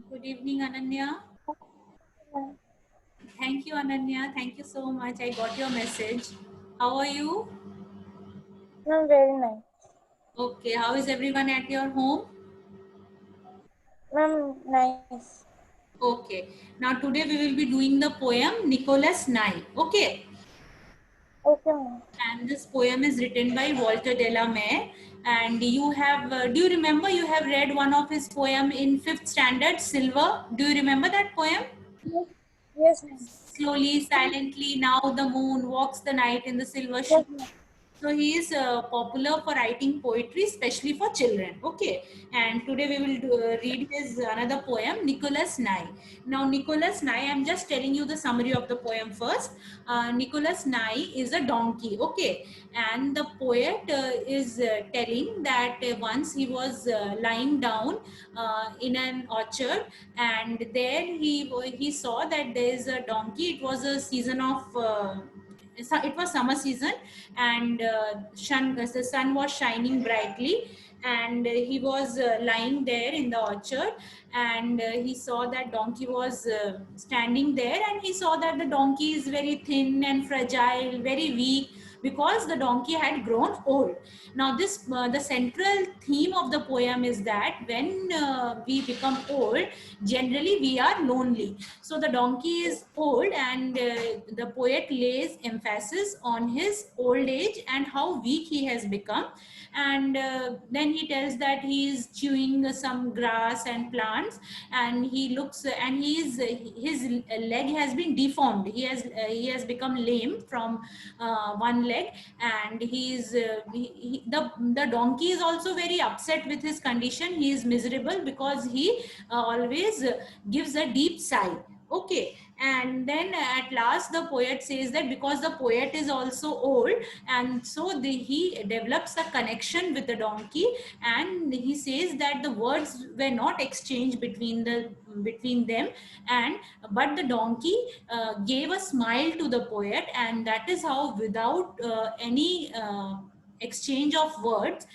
Good evening, Ananya. Thank you, Ananya. Thank you so much. I got your message. How are you? No, very nice. Okay. How is everyone at your home? Ma'am, nice. Okay. Now today we will be doing the poem Nicholas Nye. Okay. Okay, ma'am. And this poem is written by Walter Delamere. And you have, do you remember you have read one of his poem in fifth standard, Silver? Do you remember that poem? Yes, yes, ma'am. Slowly, silently, now the moon walks the night in the silver shoe. Yes, ma'am. So he is popular for writing poetry, especially for children. Okay, and today we will read his another poem, Nicholas Nye. Now, Nicholas Nye, I'm just telling you the summary of the poem first. Nicholas Nye is a donkey. Okay, and the poet is telling that once he was lying down in an orchard, and there he saw that there is a donkey. It was a season of it was summer season, and the sun was shining brightly, and he was lying there in the orchard, and he saw that donkey was standing there, and he saw that the donkey is very thin and fragile, very weak, because the donkey had grown old. Now this the central theme of the poem is that when we become old, generally we are lonely. So the donkey is old, and the poet lays emphasis on his old age and how weak he has become. And then he tells that he is chewing some grass and plants, and he looks and he is his leg has been deformed. He has become lame from one leg, and the donkey is also very upset with his condition. He is miserable because he always gives a deep sigh. Okay, and then at last the poet says that because the poet is also old, and so he develops a connection with the donkey, and he says that the words were not exchanged between them, and but the donkey gave a smile to the poet, and that is how, without any exchange of words,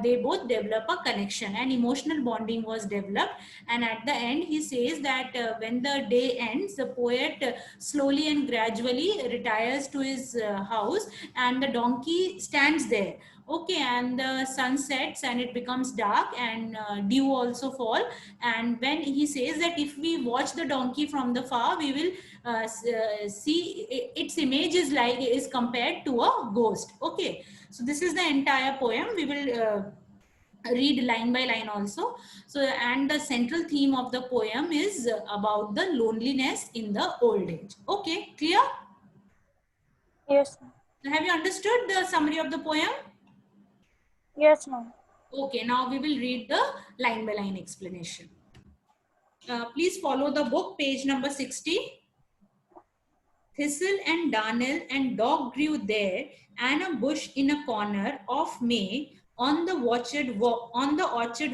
they both develop a connection, and emotional bonding was developed. And at the end he says that when the day ends, the poet slowly and gradually retires to his house, and the donkey stands there. Okay, and the sun sets and it becomes dark, and dew also fall. And when he says that if we watch the donkey from the far, we will see its image is compared to a ghost. Okay, so this is the entire poem. We will read line by line also. So, and the central theme of the poem is about the loneliness in the old age. Okay, clear? Yes, ma'am. Have you understood the summary of the poem? Yes, ma'am. Okay, now we will read the line by line explanation. Please follow the book, page number 60. Thistle and darnel and dog grew there, and a bush in a corner of May. On the orchard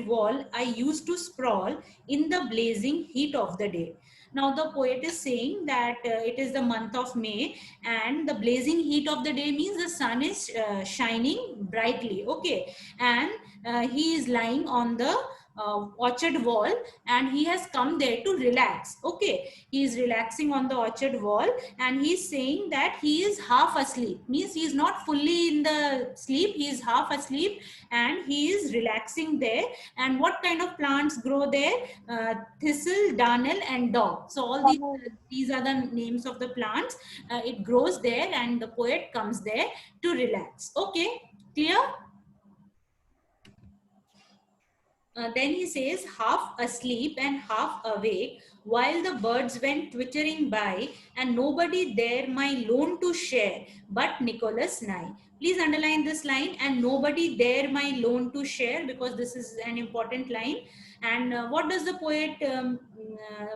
wall, I used to sprawl in the blazing heat of the day. Now the poet is saying that it is the month of May, and the blazing heat of the day means the sun is shining brightly. Okay, and he is lying on the orchard wall, and he has come there to relax. Okay, he is relaxing on the orchard wall, and he's saying that he is half asleep, means he is not fully in the sleep, he is half asleep, and he is relaxing there. And what kind of plants grow there? Thistle, darnel, and dog. So all these are the names of the plants. It grows there, and the poet comes there to relax. Okay, clear? Then he says, half asleep and half awake, while the birds went twittering by, and nobody there my loan to share but Nicholas Nye. Please underline this line, and nobody there my loan to share, because this is an important line. And what does the poet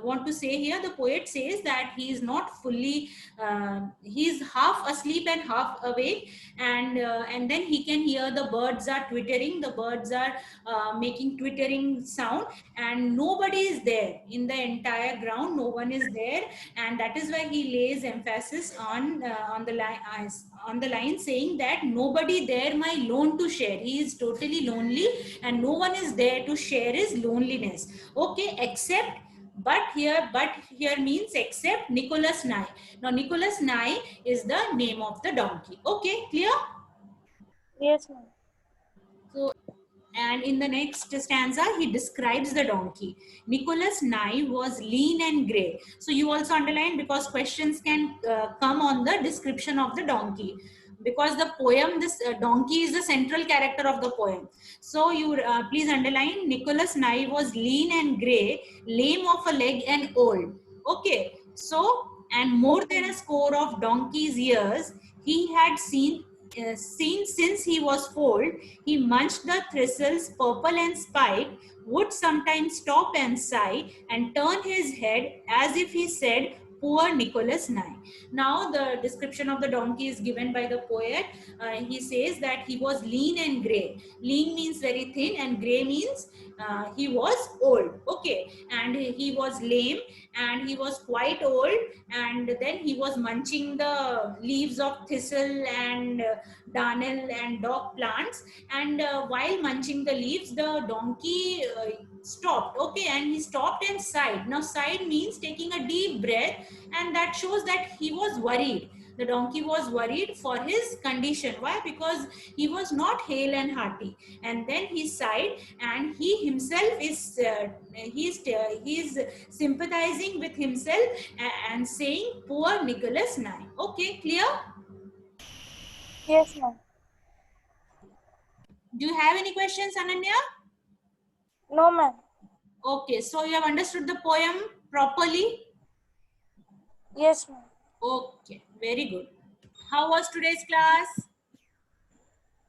want to say here? The poet says that he is not fully, he is half asleep and half awake, and then he can hear the birds are twittering, the birds are making twittering sound, and nobody is there in the entire ground, no one is there. And that is why he lays emphasis on the line, on the line saying that nobody there my lone to share. He is totally lonely and no one is there to share his loneliness. Okay, except, but here means except Nicholas Nye. Now Nicholas Nye is the name of the donkey. Okay, clear? Yes, ma'am. So, and in the next stanza, he describes the donkey. Nicholas Nye was lean and grey. So you also underline, because questions can come on the description of the donkey. Because the poem, this donkey is the central character of the poem. So you please underline, Nicholas Nye was lean and grey, lame of a leg and old. Okay. So, and more than a score of donkey's years, he had seen since he was foaled. He munched the thistles, purple and spiked, would sometimes stop and sigh, and turn his head as if he said, "Poor Nicholas Nye." Now, the description of the donkey is given by the poet. He says that he was lean and grey. Lean means very thin, and grey means he was old. Okay, and he was lame, and he was quite old, and then he was munching the leaves of thistle and darnel and dog plants, and while munching the leaves, the donkey stopped. Okay, and he stopped and sighed. Now sighed means taking a deep breath, and that shows that he was worried. The donkey was worried for his condition. Why? Because he was not hale and hearty. And then he sighed, and he himself is he is sympathizing with himself and saying, "Poor Nicholas Nye." Okay, clear? Yes, ma'am. Do you have any questions, Ananya? No, ma'am. Okay, so you have understood the poem properly? Yes, ma'am. Okay, very good. How was today's class?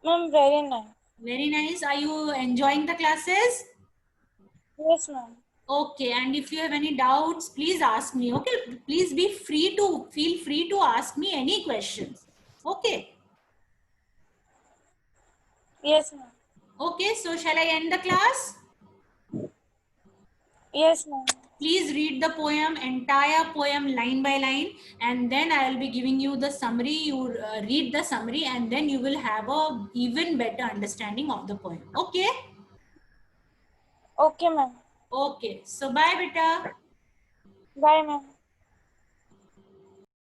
Ma'am, very nice. Very nice. Are you enjoying the classes? Yes, ma'am. Okay, and if you have any doubts, please ask me. Okay, please feel free to ask me any questions. Okay. Yes, ma'am. Okay, so shall I end the class? Yes, ma'am. Please read the poem, entire poem line by line, and then I will be giving you the summary. You read the summary, and then you will have a even better understanding of the poem. Okay? Okay, ma'am. Okay. So bye, beta. Bye, ma'am.